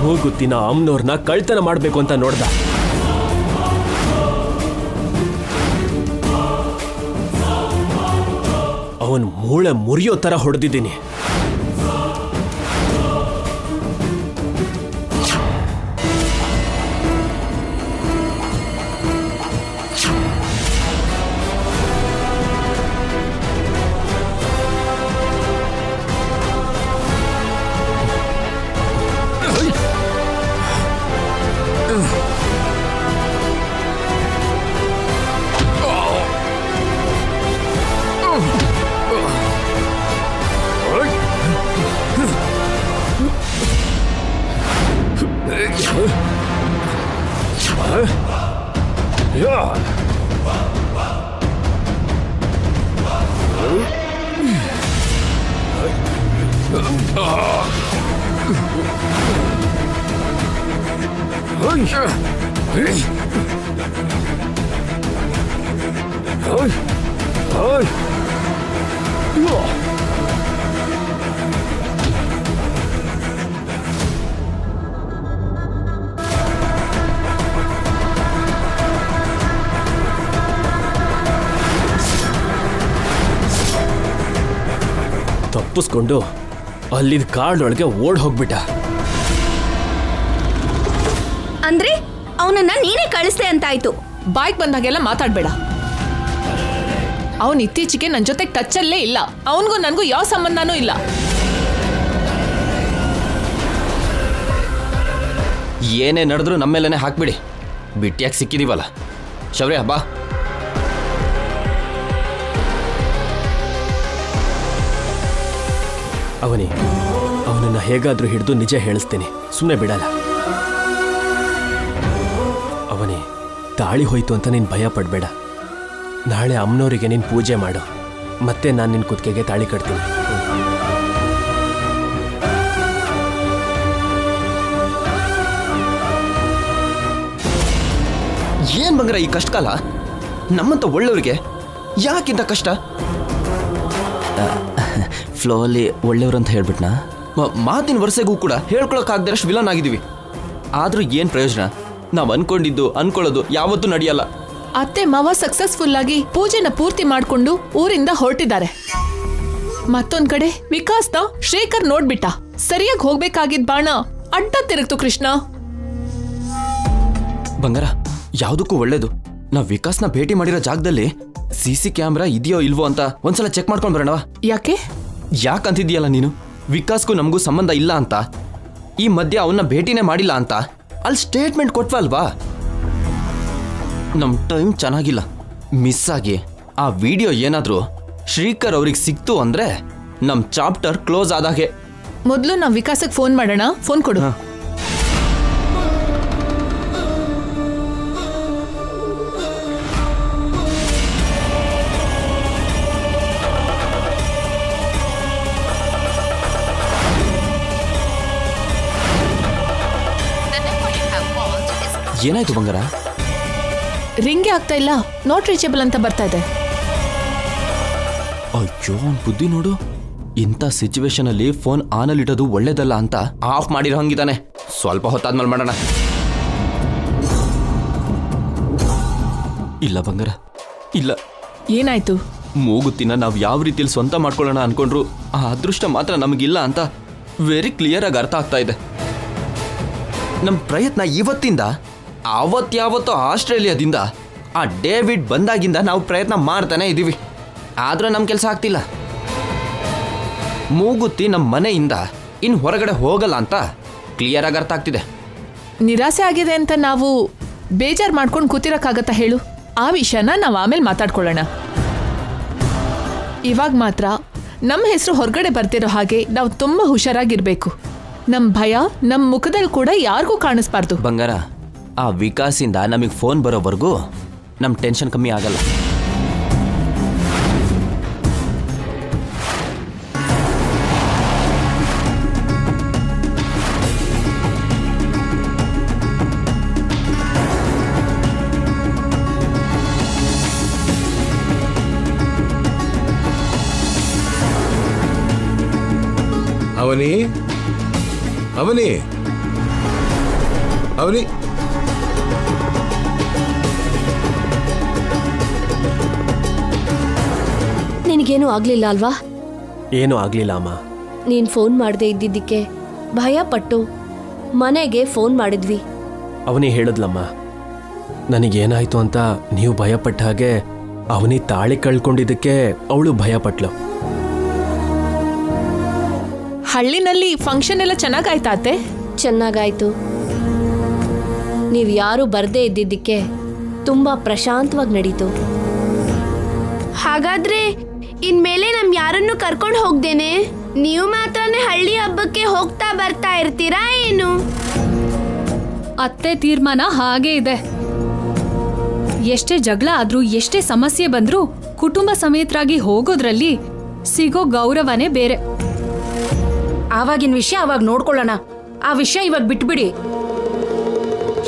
ಮೂಗುತ್ತಿನ ಅಮ್ಮನವ್ರನ್ನ ಕಳ್ತನ ಮಾಡ್ಬೇಕು ಅಂತ ನೋಡ್ದ. ಅವನ್ ಮೂಳೆ ಮುರಿಯೋ ತರ ಹೊಡೆದಿದ್ದೀನಿ. ತಪ್ಪಿಸ್ಕೊಂಡು ಅಲ್ಲಿದ್ದ ಕಾಡೊಳಗೆ ಓಡ್ ಹೋಗ್ಬಿಟ್ಟ. ಅಂದ್ರೆ ಅವನನ್ನ ನೀನೇ ಕಳಿಸ್ದೆ ಅಂತಾಯ್ತು. ಬಾಯ್ಗೆ ಬಂದಾಗೆಲ್ಲ ಮಾತಾಡ್ಬೇಡ. ಅವನ್ ಇತ್ತೀಚೆಗೆ ನನ್ನ ಜೊತೆ ಟಚ್ ಅಲ್ಲೇ ಇಲ್ಲ. ಅವನಿಗೂ ನನಗೂ ಯಾವ ಸಂಬಂಧನೂ ಇಲ್ಲ. ಏನೇ ನಡೆದ್ರು ನಮ್ಮೇಲೆ ಹಾಕ್ಬಿಡಿ. ಬಿಟ್ಟಿಯಾಗಿ ಸಿಕ್ಕಿದೀವಲ್ಲ. ಶೌರ್ಯ ಬಾ. ಅವನನ್ನ ಹೇಗಾದ್ರೂ ಹಿಡಿದು ನಿಜ ಹೇಳಿಸ್ತೀನಿ, ಸುಮ್ಮನೆ ಬಿಡಲ್ಲ. ಅವನೇ ತಾಳಿ ಹೋಯ್ತು ಅಂತ ನೀನು ಭಯ ಪಡಬೇಡ. ನಾಳೆ ಅಮ್ಮನವರಿಗೆ ನೀನು ಪೂಜೆ ಮಾಡು, ಮತ್ತೆ ನಾನು ನಿನ್ನ ಕುತ್ತಿಗೆಗೆ ತಾಳಿ ಕಟ್ತೀನಿ. ಏನ್ ಬಂಗ್ರ ಈ ಕಷ್ಟ ಕಾಲ? ನಮ್ಮಂತ ಒಳ್ಳೆಯವ್ರಿಗೆ ಯಾಕಿಂತ ಕಷ್ಟ? ಫ್ಲೋ ಅಲ್ಲಿ ಒಳ್ಳೆಯವ್ರು ಅಂತ ಹೇಳ್ಬಿಟ್ನಾ? ಮಾತಿನ ವರ್ಷಗೂ ಕೂಡ ಹೇಳ್ಕೊಳಕ್ಕಾಗದಷ್ಟು ವಿಲನ್ ಆಗಿದ್ದೀವಿ. ಆದ್ರೂ ಏನ್ ಪ್ರಯೋಜನ? ನಾವು ಅನ್ಕೊಳ್ಳೋದು ಯಾವತ್ತೂ ನಡೆಯಲ್ಲ. ಅತ್ತೆ ಮಾವ ಸಕ್ಸಸ್ಫುಲ್ ಆಗಿ ಪೂಜೆನ ಪೂರ್ತಿ ಮಾಡ್ಕೊಂಡು ಊರಿಂದ ಹೊರಟಿದ್ದಾರೆ. ಮತ್ತೊಂದ್ ಕಡೆ ವಿಕಾಸ್ನ ಶೇಖರ್ ನೋಡ್ಬಿಟ್ಟ. ಸರಿಯಾಗಿ ಹೋಗ್ಬೇಕಾಗಿದ್ ಬಾಣ ಅಡ್ಡ ತಿರುಗ್ತು ಕೃಷ್ಣ. ಬಂಗಾರ, ಯಾವ್ದಕ್ಕೂ ಒಳ್ಳೇದು. ನಾವ್ ವಿಕಾಸ್ನ ಭೇಟಿ ಮಾಡಿರೋ ಜಾಗದಲ್ಲಿ CC ಕ್ಯಾಮ್ರಾ ಇದೆಯೋ ಇಲ್ವೋ ಅಂತ ಒಂದ್ಸಲ ಚೆಕ್ ಮಾಡ್ಕೊಂಡ್ ಬರೋಣವಾ? ಯಾಕಂತಿದ್ಯಲ್ಲ ನೀನು? ವಿಕಾಸ್ಗೂ ನಮಗೂ ಸಂಬಂಧ ಇಲ್ಲ ಅಂತ, ಈ ಮಧ್ಯೆ ಅವನ್ನ ಭೇಟಿನೇ ಮಾಡಿಲ್ಲ ಅಂತ ಅಲ್ಲಿ ಸ್ಟೇಟ್ಮೆಂಟ್ ಕೊಟ್ವಲ್ವಾ? ನಮ್ ಟೈಮ್ ಚೆನ್ನಾಗಿಲ್ಲ. ಮಿಸ್ ಆಗಿ ಆ ವಿಡಿಯೋ ಏನಾದ್ರೂ ಶ್ರೀಕರ್ ಅವ್ರಿಗೆ ಸಿಕ್ತು ಅಂದ್ರೆ ನಮ್ ಚಾಪ್ಟರ್ ಕ್ಲೋಸ್ ಆದಾಗೆ. ಮೊದ್ಲು ನಾವ್ ವಿಕಾಸಕ್ಕೆ ಫೋನ್ ಮಾಡೋಣ. ಫೋನ್ ಕೊಡು. ಏನಾಯ್ತು ಬಂಗಾರ? ರಿಂಗೇ ಆಗ್ತಾ ಇಲ್ಲ, ನಾಟ್ ರೀಚೇಬಲ್ ಅಂತ ಬರ್ತಾ ಇದೆ. ಅಯ್ಯೋ, ಬುದ್ಧಿ ನೋಡು. ಇಂಥ ಸಿಚುವೇಶನ್ ಅಲ್ಲಿ ಫೋನ್ ಆನ್ ಅಲ್ಲಿ ಇಡೋದು ಒಳ್ಳೇದಲ್ಲ ಅಂತ ಆಫ್ ಮಾಡಿರೋ ಹಂಗಿದ್ದಾನೆ. ಸ್ವಲ್ಪ ಹೊತ್ತಾದ್ಮೇಲೆ ಮಾಡೋಣ. ಇಲ್ಲ ಬಂಗಾರ, ಇಲ್ಲ. ಏನಾಯ್ತು? ಮೂಗುತ್ತಿನ ನಾವು ಯಾವ ರೀತಿಯಲ್ಲಿ ಸ್ವಂತ ಮಾಡ್ಕೊಳ್ಳೋಣ ಅನ್ಕೊಂಡ್ರು ಆ ಅದೃಷ್ಟ ಮಾತ್ರ ನಮಗಿಲ್ಲ ಅಂತ ವೆರಿ ಕ್ಲಿಯರ್ ಆಗಿ ಅರ್ಥ ಆಗ್ತಾ ಇದೆ. ನಮ್ಮ ಪ್ರಯತ್ನ ಇವತ್ತಿಂದ ಅವತ್ಯಾವತ್ತೋ ಆಸ್ಟ್ರೇಲಿಯಾದಿಂದ ಆ ಡೇವಿಡ್ ಬಂದಾಗಿಂದ ನಾವು ಪ್ರಯತ್ನ ಮಾಡ್ತಾನೆ ಇದ್ದೀವಿ. ಆದ್ರೂ ನಮ್ಮ ಕೆಲಸ ಆಗ್ತಿಲ್ಲ. ಮೂಗುತ್ತಿ ನಮ್ಮ ಮನೆಯಿಂದ ಇನ್ನು ಹೊರಗಡೆ ಹೋಗಲ್ಲ ಅಂತ ಕ್ಲಿಯರ್ ಆಗಿ ಅರ್ಥ ಆಗ್ತಿದೆ. ನಿರಾಸೆ ಆಗಿದೆ ಅಂತ ನಾವು ಬೇಜಾರು ಮಾಡ್ಕೊಂಡು ಕೂತಿರಕ್ಕಾಗತ್ತಾ ಹೇಳು? ಆ ವಿಷಯನ ನಾವು ಆಮೇಲೆ ಮಾತಾಡ್ಕೊಳ್ಳೋಣ. ಇವಾಗ ಮಾತ್ರ ನಮ್ಮ ಹೆಸರು ಹೊರಗಡೆ ಬರ್ತಿರೋ ಹಾಗೆ ನಾವು ತುಂಬ ಹುಷಾರಾಗಿರ್ಬೇಕು. ನಮ್ಮ ಭಯ ನಮ್ಮ ಮುಖದಲ್ಲಿ ಕೂಡ ಯಾರಿಗೂ ಕಾಣಿಸ್ಬಾರ್ದು. ಬಂಗಾರ, ಆ ವಿಕಾಸಿಂದ ನಮಗೆ ಫೋನ್ ಬರೋವರೆಗೂ ನಮ್ಮ ಟೆನ್ಷನ್ ಕಮ್ಮಿ ಆಗಲ್ಲ. ಅವನಿ ಅವನಿ ನಿನಗೇನು ಆಗ್ಲಿಲ್ಲ ಅಲ್ವಾ? ಏನೂ ಆಗಲಿಲ್ಲ ಅಮ್ಮ. ನೀನ್ ಫೋನ್ ಮಾಡದೆ ಇದ್ದಿದ್ದಕ್ಕೆ ಭಯ ಪಟ್ಟು ಮನೆಗೆ ಫೋನ್ ಮಾಡಿದ್ವಿ. ಅವನೇ ಹೇಳಿದ್ಲಮ್ಮ, ನನಗೇನಾಯ್ತು ಅಂತ ನೀವು ಭಯಪಟ್ಟ ಹಾಗೆ ಅವನಿ ತಾಳಿ ಕಳ್ಕೊಂಡಿದ್ದಕ್ಕೆ ಅವಳು ಭಯಪಟ್ಲು. ಹಳ್ಳಿನಲ್ಲಿ ಫಂಕ್ಷನ್ ಎಲ್ಲ ಚೆನ್ನಾಗಾಯ್ತಾ ಅತ್ತೆ? ಚೆನ್ನಾಗಾಯ್ತು. ನೀವ್ ಯಾರು ಬರ್ದೇ ಇದ್ದಿದ್ದಕ್ಕೆ ತುಂಬಾ ಪ್ರಶಾಂತವಾಗಿ ನಡೀತು. ಹಾಗಾದ್ರೆ ಇನ್ಮೇಲೆ ನಮ್ ಯಾರನ್ನು ಕರ್ಕೊಂಡು ಹೋಗ್ದೇನೆ ನೀವು ಮಾತ್ರನೇ ಹಳ್ಳಿ ಹಬ್ಬಕ್ಕೆ ಹೋಗ್ತಾ ಬರ್ತಾ ಇರ್ತೀರಾ ಏನು? ಅತ್ತೆ ತೀರ್ಮಾನ ಹಾಗೇ ಇದೆ. ಎಷ್ಟೇ ಜಗಳ ಆದ್ರೂ ಎಷ್ಟೇ ಸಮಸ್ಯೆ ಬಂದ್ರೂ ಕುಟುಂಬ ಸಮೇತರಾಗಿ ಹೋಗೋದ್ರಲ್ಲಿ ಸಿಗೋ ಗೌರವನೇ ಬೇರೆ. ಆವಾಗಿನ ವಿಷಯ ಅವಾಗ ನೋಡ್ಕೊಳ್ಳೋಣ. ಆ ವಿಷಯ ಇವಾಗ ಬಿಟ್ಬಿಡಿ.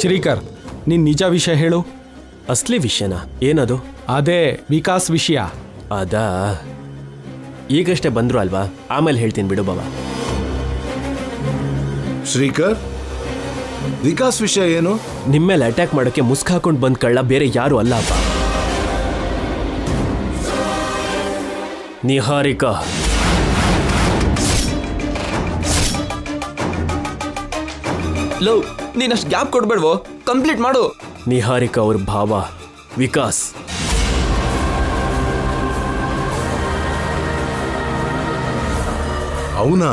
ಶ್ರೀಕರ್, ನೀನ್ ನಿಜ ವಿಷಯ ಹೇಳು. ಅಸ್ಲಿ ವಿಷಯನ? ಏನದು? ಅದೇ ವಿಕಾಸ್ ವಿಷಯ. ಅದಾ, ಈಗಷ್ಟೇ ಬಂದ್ರು ಅಲ್ವಾ, ಆಮೇಲೆ ಹೇಳ್ತೀನಿ ಬಿಡು ಬಾಬಾ. ಶ್ರೀಕರ್, ವಿಕಾಸ್ ವಿಷಯ ಏನು? ನಿಮ್ಮೇಲೆ ಅಟ್ಯಾಕ್ ಮಾಡೋಕ್ಕೆ ಮುಸ್ಕ್ ಹಾಕೊಂಡು ಬಂದ್ ಕಳ್ಳ ಬೇರೆ ಯಾರು ಅಲ್ಲ ಅಪ್ಪ, ನಿಹಾರಿಕಾ. ಲವ್, ನೀನಷ್ಟು ಗ್ಯಾಪ್ ಕೊಡ್ಬೇಡ್ವೋ, ಕಂಪ್ಲೀಟ್ ಮಾಡು. ನಿಹಾರಿಕಾ ಅವ್ರ ಭಾವ ವಿಕಾಸ್. ಅವನಾ?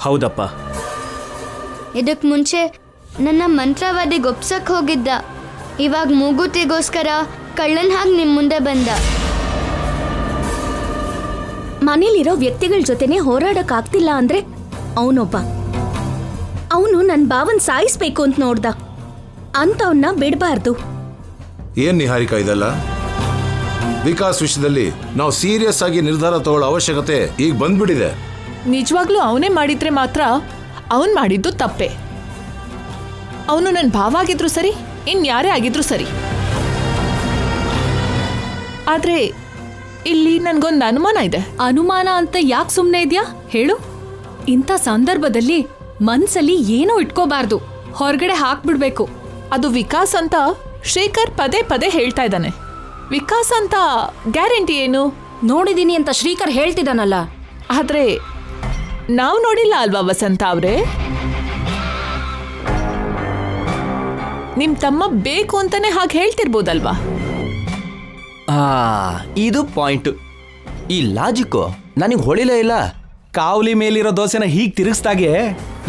ಹೌದಪ್ಪ. ಇದಕ್ ಮುಂಚೆ ನನ್ನ ಮಂತ್ರವಾದಿ ಗೊಪ್ಸಕ್ ಹೋಗಿದ್ದ. ಇವಾಗ ಮೂಗುತಿಗೋಸ್ಕರ ಕಳ್ಳನ್ ಹಾಗೆ ನಿಮ್ ಮುಂದೆ ಬಂದ. ಮನೇಲಿರೋ ವ್ಯಕ್ತಿಗಳ ಜೊತೆನೆ ಹೋರಾಡಕ್ ಆಗ್ತಿಲ್ಲ ಅಂದ್ರೆ ಅವನೊಬ್ಬ. ಅವನು ನನ್ನ ಭಾವನ್ ಸಾಯಿಸ್ಬೇಕು ಅಂತ ನೋಡ್ದ. ಅಂತವನ್ನ ಬಿಡಬಾರ್ದು. ಏನ್ ನಿಹಾರಿಕಾ ಇದಲ್ಲ? ವಿಕಾಸ್ ವಿಷಯದಲ್ಲಿ ನಾವು ಸೀರಿಯಸ್ ಆಗಿ ನಿರ್ಧಾರ ತಗೊಳ್ಳೋ ಅವಶ್ಯಕತೆ ಈಗ ಬಂದ್ಬಿಟ್ಟಿದೆ. ನಿಜವಾಗ್ಲೂ ಅವನೇ ಮಾಡಿದ್ರೆ ಮಾತ್ರ ಅವನ್ ಮಾಡಿದ್ದು ತಪ್ಪೆ. ಅವನು ನನ್ನ ಭಾವ ಆಗಿದ್ರು ಸರಿ, ಇನ್ಯಾರೇ ಆಗಿದ್ರು ಸರಿ. ಆದ್ರೆ ಇಲ್ಲಿ ನನ್ಗೊಂದು ಅನುಮಾನ ಇದೆ. ಅನುಮಾನ ಅಂತ ಯಾಕೆ ಸುಮ್ಮನೆ ಇದ್ಯಾ ಹೇಳು? ಇಂಥ ಸಂದರ್ಭದಲ್ಲಿ ಮನ್ಸಲ್ಲಿ ಏನೋ ಇಟ್ಕೋಬಾರ್ದು, ಹೊರಗಡೆ ಹಾಕ್ಬಿಡ್ಬೇಕು. ಅದು ವಿಕಾಸ್ ಅಂತ ಶೇಖರ್ ಪದೇ ಪದೇ ಹೇಳ್ತಾ ಇದ್ದಾನೆ. ವಿಕಾಸ್ ಅಂತ ಗ್ಯಾರಂಟಿ ಏನು? ನೋಡಿದೀನಿ ಅಂತ ಶ್ರೀಕರ್ ಹೇಳ್ತಿದ್ದಾನಲ್ಲ. ಆದ್ರೆ ನಾವು ನೋಡಿಲ್ಲ ಅಲ್ವಾ ವಸಂತ ಅವ್ರೆ? ನಿಮ್ ತಮ್ಮ ಬೇಕು ಅಂತಾನೆ ಹಾಗೆ ಹೇಳ್ತಿರ್ಬೋದಲ್ವಾ? ಇದು ಪಾಯಿಂಟ್. ಈ ಲಾಜಿಕ್ಕು ನನಗೆ ಹೊಳಿಲೇ ಇಲ್ಲ. ಕಾವಲಿ ಮೇಲಿರೋ ದೋಸೆನ ಹೀಗೆ ತಿರುಗಿಸ್ದಾಗೆ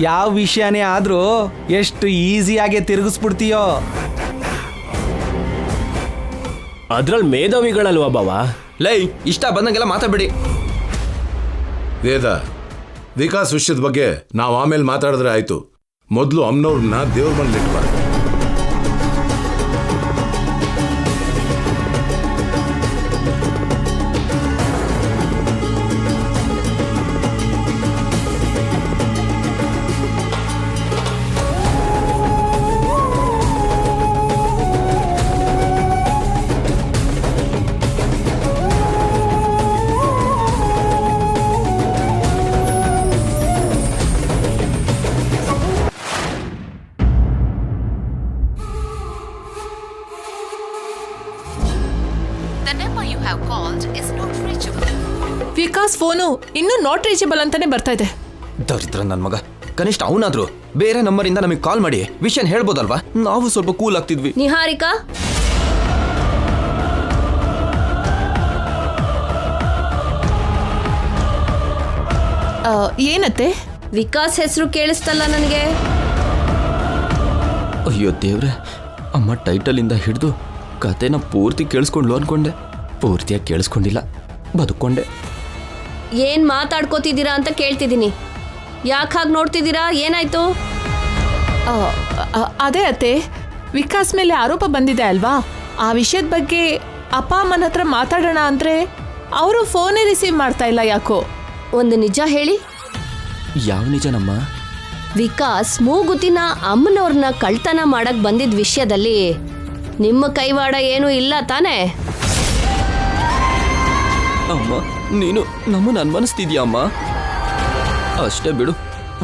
ಯಾವ ವಿಷಯನೇ ಆದ್ರೂ ಎಷ್ಟು ಈಸಿಯಾಗಿ ತಿರುಗಿಸ್ಬಿಡ್ತೀಯೋ. ಅದ್ರಲ್ಲಿ ಮೇಧಾವಿಗಳಲ್ವಾ ಬಾವಾ? ಲೈ, ಇಷ್ಟ ಬಂದಂಗೆಲ್ಲ ಮಾತಾಡ್ಬೇಡಿ. ವೇದ, ವಿಕಾಸ್ ವಿಷಯದ ಬಗ್ಗೆ ನಾವು ಆಮೇಲೆ ಮಾತಾಡಿದ್ರೆ ಆಯ್ತು. ಮೊದಲು ಅಮ್ಮನವ್ರನ್ನ ದೇವ್ರ ಮನೇಲಿ ಇಟ್ಬಾರ್ದು. ವಿಕಾಸ್ ಫೋನು ಇನ್ನೂ ನಾಟ್ ರೀಚಬಲ್ ಅಂತಾನೆ ಬರ್ತಾ ಇದೆ. ದರಿದ್ರ ನನ್ನ ಮಗ. ಕನಿಷ್ಠ ಅವನಾದ್ರೂ ಬೇರೆ ನಂಬರಿಂದ ನಮಗೆ ಕಾಲ್ ಮಾಡಿ ವಿಷಯ ಹೇಳ್ಬೋದಲ್ವಾ? ನಾವು ಸ್ವಲ್ಪ ಕೂಲ್ ಆಗ್ತಿದ್ವಿ. ನಿಹಾರಿಕಾ, ಏನತ್ತೆ? ವಿಕಾಸ್ ಹೆಸರು ಕೇಳಿಸ್ತಲ್ಲ ನನಗೆ. ಅಯ್ಯೋ ದೇವ್ರೆ, ಅಮ್ಮ ಟೈಟಲಿಂದ ಹಿಡಿದು ಕತೆನ ಪೂರ್ತಿ ಕೇಳಿಸ್ಕೊಂಡ್ಲು ಅನ್ಕೊಂಡೆ. ಪೂರ್ತಿಯಾಗಿ ಕೇಳಿಸ್ಕೊಂಡಿಲ್ಲ, ಬದುಕೊಂಡೆ. ಏನ್ ಮಾತಾಡ್ಕೋತಿದ್ದೀರಾ ಅಂತ ಕೇಳ್ತಿದ್ದೀನಿ. ಯಾಕೆ ಹಾಗೆ ನೋಡ್ತಿದ್ದೀರಾ? ಏನಾಯ್ತು? ಅದೇ ಅತ್ತೆ, ವಿಕಾಸ್ ಮೇಲೆ ಆರೋಪ ಬಂದಿದೆ ಅಲ್ವಾ? ಆ ವಿಷಯದ ಬಗ್ಗೆ ಅಪ್ಪ ಅಮ್ಮನ ಹತ್ರ ಮಾತಾಡೋಣ ಅಂದ್ರೆ ಅವರು ಫೋನೇ ರಿಸೀವ್ ಮಾಡ್ತಾ ಇಲ್ಲ. ಯಾಕೋ? ಒಂದು ನಿಜ ಹೇಳಿ. ಯಾವ ನಿಜನಮ್ಮ? ವಿಕಾಸ್ ಮೂಗುತಿನ ಅಮ್ಮನವ್ರನ್ನ ಕಳ್ತನ ಮಾಡಕ್ ಬಂದಿದ್ದ ವಿಷಯದಲ್ಲಿ ನಿಮ್ಮ ಕೈವಾಡ ಏನೂ ಇಲ್ಲ ತಾನೇ? ಅಮ್ಮ, ನೀನು ನಮ್ಮನ್ನು ಅನ್ಮನಿಸ್ತಿದ್ಯಾ ಅಮ್ಮ? ಅಷ್ಟೇ ಬಿಡು,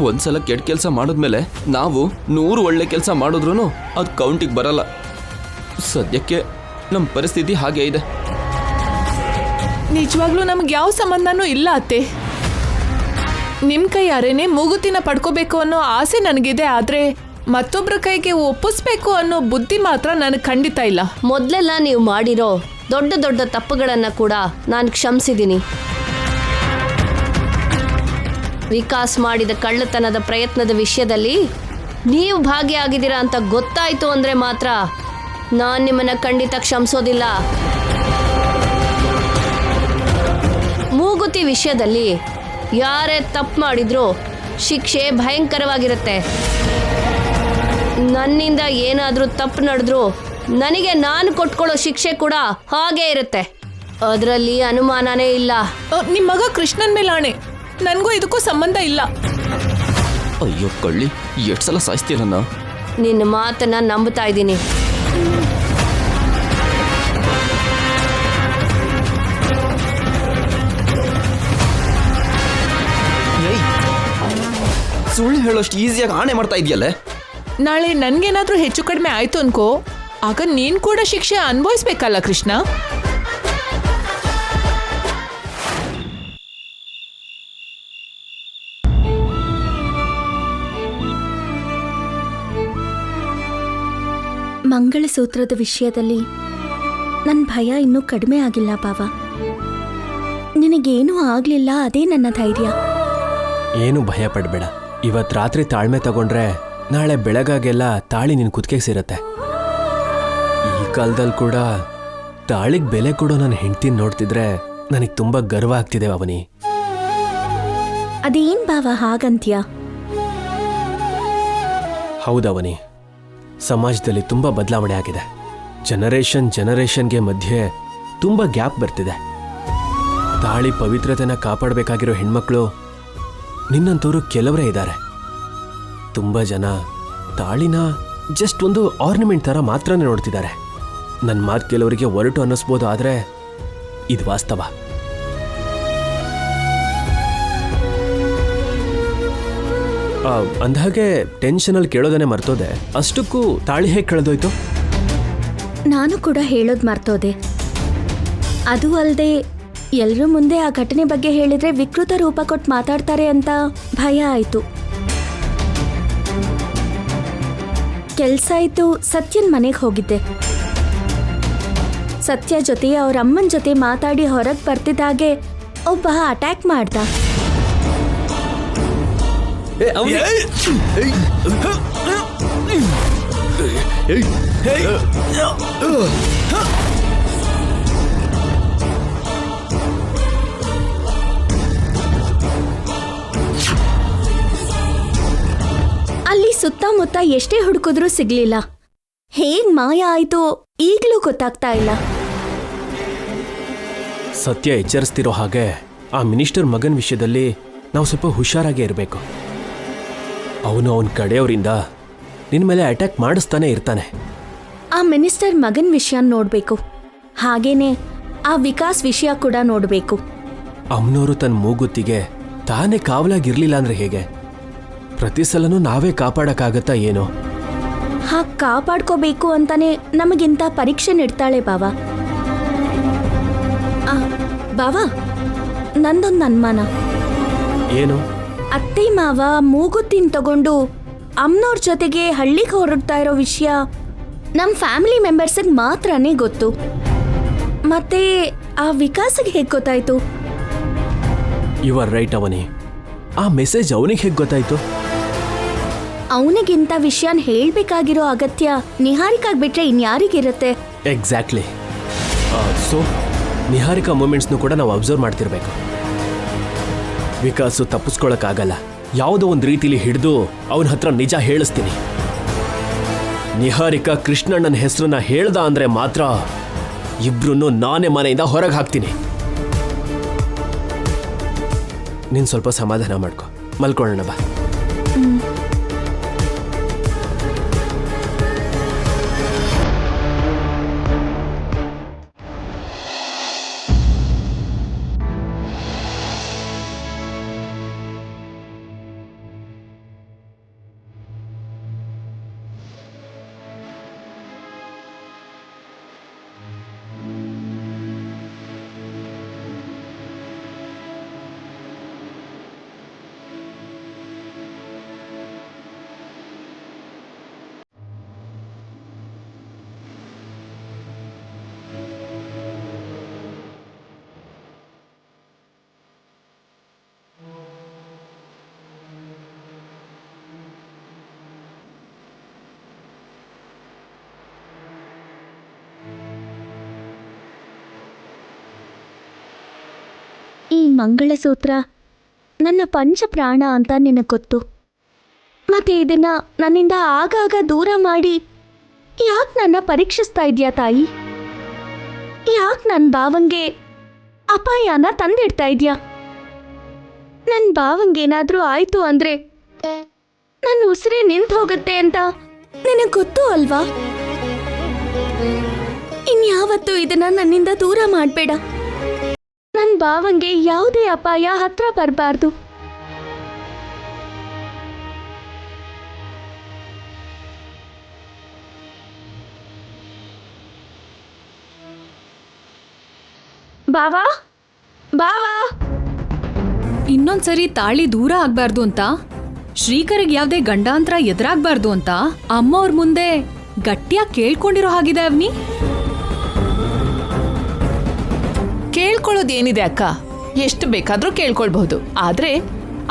ಒಂದ್ಸಲ ಕೆಟ್ಟ ಕೆಲಸ ಮಾಡಿದ್ಮೇಲೆ ನಾವು 100 ಒಳ್ಳೆ ಕೆಲಸ ಮಾಡಿದ್ರೂ ಅದು ಕೌಂಟಿಗೆ ಬರಲ್ಲ. ಸದ್ಯಕ್ಕೆ ನಮ್ಮ ಪರಿಸ್ಥಿತಿ ಹಾಗೆ ಇದೆ. ನಿಜವಾಗ್ಲೂ ನಮ್ಗೆ ಯಾವ ಸಂಬಂಧನೂ ಇಲ್ಲ ಅತ್ತೆ. ನಿಮ್ ಕೈ ಯಾರೇನೆ ಮೂಗುತಿನ ಪಡ್ಕೋಬೇಕು ಅನ್ನೋ ಆಸೆ ನನಗಿದೆ, ಆದ್ರೆ ಮತ್ತೊಬ್ಬರ ಕೈಗೆ ಒಪ್ಪಿಸ್ಬೇಕು ಅನ್ನೋ ಬುದ್ಧಿ ಮಾತ್ರ ನನಗೆ ಖಂಡಿತ ಇಲ್ಲ. ಮೊದಲೆಲ್ಲ ನೀವು ಮಾಡಿರೋ ದೊಡ್ಡ ದೊಡ್ಡ ತಪ್ಪುಗಳನ್ನ ಕೂಡ ನಾನು ಕ್ಷಮಿಸಿದ್ದೀನಿ. ವಿಕಾಸ್ ಮಾಡಿದ ಕಳ್ಳತನದ ಪ್ರಯತ್ನದ ವಿಷಯದಲ್ಲಿ ನೀವು ಭಾಗಿಯಾಗಿದ್ದೀರಾ ಅಂತ ಗೊತ್ತಾಯ್ತು ಅಂದ್ರೆ ಮಾತ್ರ ನಾನು ನಿಮ್ಮನ್ನ ಖಂಡಿತ ಕ್ಷಮಿಸೋದಿಲ್ಲ. ಮೂಗುತಿ ವಿಷಯದಲ್ಲಿ ಯಾರೇ ತಪ್ಪು ಮಾಡಿದ್ರೂ ಶಿಕ್ಷೆ ಭಯಂಕರವಾಗಿರುತ್ತೆ. ನನ್ನಿಂದ ಏನಾದರೂ ತಪ್ಪು ನಡೆದ್ರೂ ನನಗೆ ನಾನು ಕೊಟ್ಕೊಳ್ಳೋ ಶಿಕ್ಷೆ ಕೂಡ ಹಾಗೇ ಇರುತ್ತೆ, ಅದರಲ್ಲಿ ಅನುಮಾನನೇ ಇಲ್ಲ. ನಿಮ್ಮ ಮಗ ಕೃಷ್ಣನ್ ಮೇಲೆ ಆಣೆ, ನನಗೂ ಇದಕ್ಕೂ ಸಂಬಂಧ ಇಲ್ಲ. ಅಯ್ಯೋ ಕಳ್ಳಿ, ಎಷ್ಟು ಸಲ ಸಾಯಿಸ್ತೀರನ್ನ? ನಿನ್ನ ಮಾತನ್ನ ನಂಬುತ್ತಾ ಇದ್ದೀನಿ. ಸುಳ್ಳು ಹೇಳೋಷ್ಟು ಈಸಿಯಾಗಿ ಆಣೆ ಮಾಡ್ತಾ ಇದೆಯಲ್ಲೇ. ನಾಳೆ ನನ್ಗೇನಾದ್ರೂ ಹೆಚ್ಚು ಕಡಿಮೆ ಆಯ್ತು ಅನ್ಕೋ, ಆಗ ನೀನ್ ಕೂಡ ಶಿಕ್ಷೆ ಅನುಭವಿಸ್ಬೇಕಲ್ಲ ಕೃಷ್ಣ. ಮಂಗಳಸೂತ್ರದ ವಿಷಯದಲ್ಲಿ ನನ್ನ ಭಯ ಇನ್ನೂ ಕಡಿಮೆ ಆಗಿಲ್ಲ ಬಾವ. ನಿನಗೇನೂ ಆಗ್ಲಿಲ್ಲ, ಅದೇ ನನ್ನ ಧೈರ್ಯ. ಏನು ಭಯ ಪಡಬೇಡ. ಇವತ್ತು ರಾತ್ರಿ ತಾಳ್ಮೆ ತಗೊಂಡ್ರೆ ನಾಳೆ ಬೆಳಗಾಗೆಲ್ಲ ತಾಳಿ ನಿನ್ನ ಕುತ್ತಿಗೆಗೆ ಸೇರತ್ತೆ. ಈ ಕಾಲದಲ್ಲಿ ಕೂಡ ತಾಳಿಗೆ ಬೆಲೆ ಕೊಡೋ ನನ್ನ ಹೆಂಡ್ತಿನ ನೋಡ್ತಿದ್ರೆ ನನಗೆ ತುಂಬಾ ಗರ್ವ ಆಗ್ತಿದೆ ಅವನಿ. ಅದೇನ್ ಬಾವ ಹಾಗಂತ್ಯ? ಹೌದವನಿ, ಸಮಾಜದಲ್ಲಿ ತುಂಬಾ ಬದಲಾವಣೆ ಆಗಿದೆ. ಜನರೇಷನ್ಗೆ ಮಧ್ಯೆ ತುಂಬಾ ಗ್ಯಾಪ್ ಬರ್ತಿದೆ. ತಾಳಿ ಪವಿತ್ರತೆನ ಕಾಪಾಡಬೇಕಾಗಿರೋ ಹೆಣ್ಮಕ್ಳು ನಿನ್ನಂತವರು ಕೆಲವರೇ ಇದ್ದಾರೆ. ತುಂಬ ಜನ ತಾಳಿನ ಜಸ್ಟ್ ಒಂದು ಆರ್ನಮೆಂಟ್ ಥರ ಮಾತ್ರನೇ ನೋಡ್ತಿದ್ದಾರೆ. ನನ್ನ ಮಾತು ಕೆಲವರಿಗೆ ಒರಟು ಅನ್ನಿಸ್ಬೋದು, ಆದರೆ ಇದು ವಾಸ್ತವ. ಅಂದಹಾಗೆ ಟೆನ್ಷನಲ್ಲಿ ಕೇಳೋದನ್ನೇ ಮರ್ತೋದೆ. ಅಷ್ಟಕ್ಕೂ ತಾಳಿ ಹೇಗೆ ಕಳೆದೋಯ್ತು? ನಾನು ಕೂಡ ಹೇಳೋದು ಮರ್ತೋದೆ. ಅದು ಅಲ್ಲದೆ ಎಲ್ಲರೂ ಮುಂದೆ ಆ ಘಟನೆ ಬಗ್ಗೆ ಹೇಳಿದ್ರೆ ವಿಕೃತ ರೂಪ ಕೊಟ್ಟು ಮಾತಾಡ್ತಾರೆ ಅಂತ ಭಯ ಆಯಿತು. ಕೆಲಸ ಆಯಿತು, ಸತ್ಯನ್ ಮನೆಗೆ ಹೋಗಿದ್ದೆ. ಸತ್ಯ ಜೊತೆ ಅವ್ರ ಅಮ್ಮನ ಜೊತೆ ಮಾತಾಡಿ ಹೊರಗೆ ಬರ್ತಿದ್ದಾಗೆ ಒಬ್ಬ ಅಟ್ಯಾಕ್ ಮಾಡ್ದ. ಅಲ್ಲಿ ಸುತ್ತಮುತ್ತ ಎಷ್ಟೇ ಹುಡುಕಿದ್ರೂ ಸಿಗ್ಲಿಲ್ಲ. ಹೇಗ್ ಮಾಯ ಆಯ್ತು ಈಗಲೂ ಗೊತ್ತಾಗ್ತಾ ಇಲ್ಲ. ಸತ್ಯ ಎಚ್ಚರಿಸ್ತಿರೋ ಹಾಗೆ ಆ ಮಿನಿಸ್ಟರ್ ಮಗನ ವಿಷಯದಲ್ಲಿ ನಾವು ಸ್ವಲ್ಪ ಹುಷಾರಾಗೇ ಇರಬೇಕು. ಅವನು ಅವನ ಕಡೆಯವರಿಂದ ನಿನ್ನ ಮೇಲೆ ಅಟ್ಯಾಕ್ ಮಾಡಿಸ್ತಾನೆ ಇರ್ತಾನೆ. ಆ ಮಿನಿಸ್ಟರ್ ಮಗನ್ ವಿಷಯ ನೋಡ್ಬೇಕು, ಹಾಗೇನೆ ಆ ವಿಕಾಸ್ ವಿಷಯ ಕೂಡ ನೋಡ್ಬೇಕು. ಅಮ್ಮನವರು ತನ್ನ ಮೂಗುತ್ತಿಗೆ ತಾನೇ ಕಾವಲಾಗಿರ್ಲಿಲ್ಲ ಅಂದ್ರೆ ಹೇಗೆ? ಪ್ರತಿ ಸಲನೂ ನಾವೇ ಕಾಪಾಡಕ್ಕಾಗತ್ತಾ ಏನೋ? ಹಾಗೆ ಕಾಪಾಡ್ಕೋಬೇಕು ಅಂತಾನೆ ನಮಗಿಂತ ಪರೀಕ್ಷೆ ನೀಡ್ತಾಳೆ ಬಾವ. ಬಾವ, ನಂದೊಂದು ಅನುಮಾನ. ಏನು? ಅತ್ತೆ ಮಾವ ಮೂಗುತ್ತಿನ ತಗೊಂಡು ಅಮ್ಮನವ್ರ ಜೊತೆಗೆ ಹಳ್ಳಿಗೆ ಹೊರಡ್ತಾ ಇರೋ ವಿಷಯ ನಮ್ಮ ಫ್ಯಾಮಿಲಿ ಮೆಂಬರ್ಸಿಗೆ ಮಾತ್ರನೇ ಗೊತ್ತು. ಮತ್ತೆ ಆ ವಿಕಾಸಿಗೆ ಹೇಗೆ ಗೊತ್ತಾಯ್ತು? ಯು ಆರ್ ರೈಟ್ ಅವನಿ. ಆ ಮೆಸೇಜ್ ಅವನಿಗೆ ಹೇಗೆ ಗೊತ್ತಾಯ್ತು? ಅವನಿಗಿಂತ ವಿಷಯನ ಹೇಳ್ಬೇಕಾಗಿರೋ ಅಗತ್ಯ ನಿಹಾರಿಕಾಗ್ ಬಿಟ್ರೆ ಇನ್ಯಾರಿಗಿರುತ್ತೆ? ಎಕ್ಸಾಕ್ಟ್ಲಿ. ಸೊ ನಿಹಾರಿಕಾ ಮೂಮೆಂಟ್ಸ್ನು ಕೂಡ ನಾವು ಅಬ್ಸರ್ವ್ ಮಾಡ್ತಿರ್ಬೇಕು. ವಿಕಾಸು ತಪ್ಪಿಸ್ಕೊಳಕ್ಕಾಗಲ್ಲ. ಯಾವುದೋ ಒಂದು ರೀತಿಲಿ ಹಿಡಿದು ಅವನ ಹತ್ರ ನಿಜ ಹೇಳಿಸ್ತೀನಿ. ನಿಹಾರಿಕಾ ಕೃಷ್ಣಣ್ಣನ ಹೆಸರನ್ನ ಹೇಳ್ದ ಅಂದ್ರೆ ಮಾತ್ರ ಇಬ್ರನ್ನು ನಾನೇ ಮನೆಯಿಂದ ಹೊರಗೆ ಹಾಕ್ತೀನಿ. ನೀನು ಸ್ವಲ್ಪ ಸಮಾಧಾನ ಮಾಡ್ಕೊ, ಮಲ್ಕೊಳ್ಳೋಣ ಬಾ. ಮಂಗಳಸೂತ್ರ ನನ್ನ ಪಂಚ ಪ್ರಾಣ ಅಂತ ನಿನಗೆ ಗೊತ್ತು. ಮತ್ತೆ ಇದನ್ನ ನನ್ನಿಂದ ಆಗಾಗ ದೂರ ಮಾಡಿ ಯಾಕೆ ನನ್ನ ಪರೀಕ್ಷಿಸ್ತಾ ಇದೆಯಾ ತಾಯಿ? ಯಾಕೆ ನನ್ನ ಭಾವಂಗೆ ಅಪಾಯನ ತಂದಿಡ್ತಾ ಇದೆಯಾ? ನನ್ನ ಭಾವಂಗೇನಾದ್ರೂ ಆಯ್ತು ಅಂದ್ರೆ ನನ್ನ ಉಸಿರೇ ನಿಂತು ಹೋಗುತ್ತೆ ಅಂತ ನಿನಗೆ ಗೊತ್ತು ಅಲ್ವಾ? ಇನ್ಯಾವತ್ತೂ ಇದನ್ನ ನನ್ನಿಂದ ದೂರ ಮಾಡಬೇಡ. ನನ್ನ ಭಾವಂಗೆ ಯಾವುದೇ ಅಪಾಯ ಹತ್ರ ಬರಬಾರ್ದು. ಬಾವಾ ಬಾವಾ, ಇನ್ನೊಂದ್ಸರಿ ತಾಳಿ ದೂರ ಆಗ್ಬಾರ್ದು ಅಂತ, ಶ್ರೀಕರಿಗೆ ಯಾವ್ದೇ ಗಂಡಾಂತರ ಎದುರಾಗ್ಬಾರ್ದು ಅಂತ ಅಮ್ಮ ಅವ್ರ ಮುಂದೆ ಗಟ್ಟಿಯಾಗಿ ಕೇಳ್ಕೊಂಡಿರೋ ಹಾಗಿದೆ ಅವ್ನಿ. ಕೇಳ್ಕೊಳ್ಳೋದೇನಿದೆ ಅಕ್ಕ, ಎಷ್ಟು ಬೇಕಾದ್ರೂ ಕೇಳ್ಕೊಳ್ಬಹುದು. ಆದ್ರೆ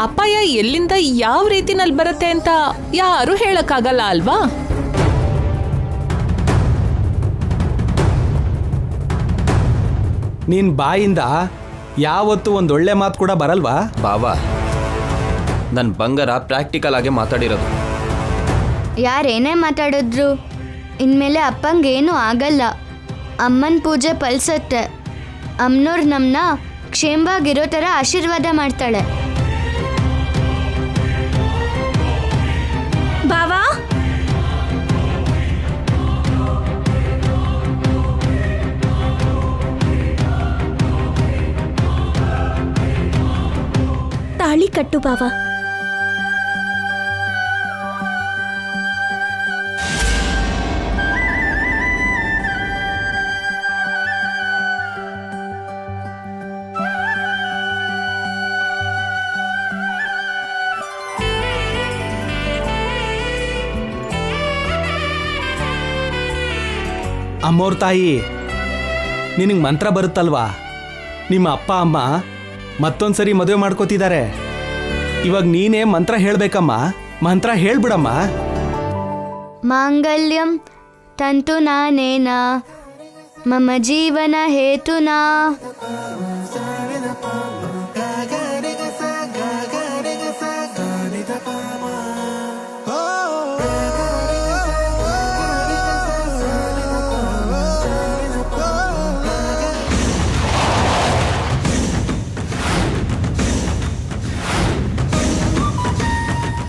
ಅಪಾಯ ಎಲ್ಲಿಂದ ಯಾವ ರೀತಿನಲ್ಲಿ ಬರುತ್ತೆ ಅಂತ ಯಾರು ಹೇಳಕ್ಕಾಗಲ್ಲ ಅಲ್ವಾ? ನಿನ್ ಬಾಯಿಂದ ಯಾವತ್ತೂ ಒಂದೊಳ್ಳೆ ಮಾತು ಕೂಡ ಬರಲ್ವಾ? ಬಾವಾ, ನನ್ನ ಬಂಗಾರ ಪ್ರಾಕ್ಟಿಕಲ್ ಆಗಿ ಮಾತಾಡಿರೋದು. ಯಾರೇನೇ ಮಾತಾಡಿದ್ರು ಇನ್ಮೇಲೆ ಅಪ್ಪಂಗೇನು ಆಗಲ್ಲ. ಅಮ್ಮನ ಪೂಜೆ ಫಲಿಸತ್ತೆ. ಅಮ್ಮನವ್ರು ನಮ್ಮನ್ನ ಕ್ಷೇಮವಾಗಿರೋ ಥರ ಆಶೀರ್ವಾದ ಮಾಡ್ತಾಳೆ. ಬಾವಾ, ತಾಳಿ ಕಟ್ಟು ಬಾವಾ. ಅಮ್ಮೋರ್ ತಾಯಿ, ನಿನಗೆ ಮಂತ್ರ ಬರುತ್ತಲ್ವಾ? ನಿಮ್ಮ ಅಪ್ಪ ಅಮ್ಮ ಮತ್ತೊಂದ್ಸರಿ ಮದುವೆ ಮಾಡ್ಕೋತಿದ್ದಾರೆ. ಇವಾಗ ನೀನೇ ಮಂತ್ರ ಹೇಳ್ಬೇಕಮ್ಮ. ಮಂತ್ರ ಹೇಳ್ಬಿಡಮ್ಮ. ಮಾಂಗಲ್ಯಂ ತಂತು ನಾನೇನ ಮಮ ಜೀವನ ಹೇತುನಾ.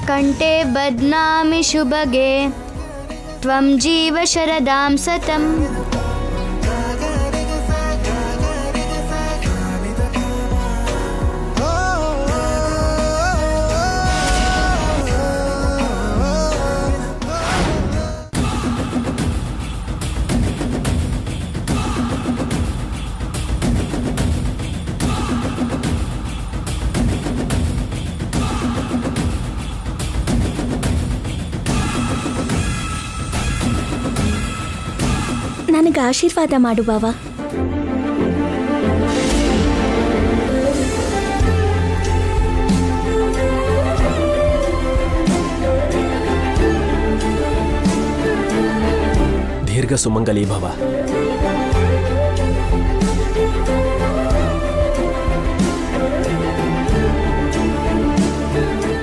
ಕಂಠೆ ಬದ್ನಾಮಿ ಶುಭಗೆ ತ್ವಂ ಜೀವ ಶರದಾಂ ಸತಂ. ನನಗೆ ಆಶೀರ್ವಾದ ಮಾಡು ಬಾವಾ. ದೀರ್ಘ ಸುಮಂಗಲಿ ಭವ.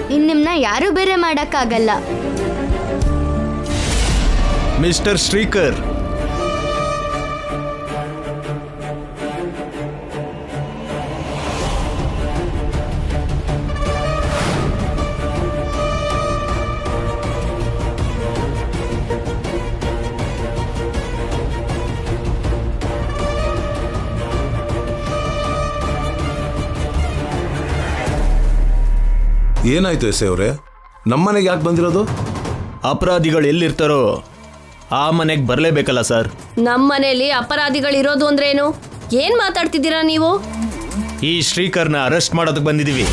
ನಿಮ್ಮನ್ನ ಯಾರು ಬೇರೆ ಮಾಡಕ್ಕಾಗಲ್ಲ. ಮಿಸ್ಟರ್ ಶ್ರೀಕರ್, ಏನಾಯ್ತು ಎಸ್ ಅವರೇ? ನಮ್ಮನೆಗೆ ಯಾಕೆ ಬಂದಿರೋದು? ಅಪರಾಧಿಗಳು ಎಲ್ಲಿರ್ತಾರೋ ಆ ಮನೆಗೆ ಬರಲೇಬೇಕಲ್ಲ ಸರ್. ನಮ್ಮ ಮನೆಯಲ್ಲಿ ಅಪರಾಧಿಗಳಿರೋದು ಅಂದ್ರೇನು? ಏನ್ ಮಾತಾಡ್ತಿದ್ದೀರಾ ನೀವು? ಈ ಶ್ರೀಕರ್ನ ಅರೆಸ್ಟ್ ಮಾಡೋದಕ್ಕೆ ಬಂದಿದ್ದೀವಿ.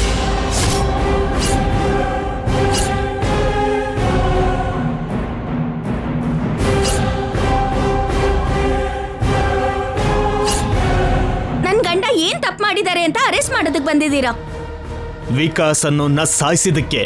ನನ್ ಗಂಡ ಏನ್ ತಪ್ಪು ಮಾಡಿದ್ದಾರೆ ಅಂತ ಅರೆಸ್ಟ್ ಮಾಡೋದಕ್ಕೆ ಬಂದಿದ್ದೀರಾ? ವಿಕಾಸ್ ಅನ್ನೋನ್ನ ಸಾಯಿಸಿದಕ್ಕೆ.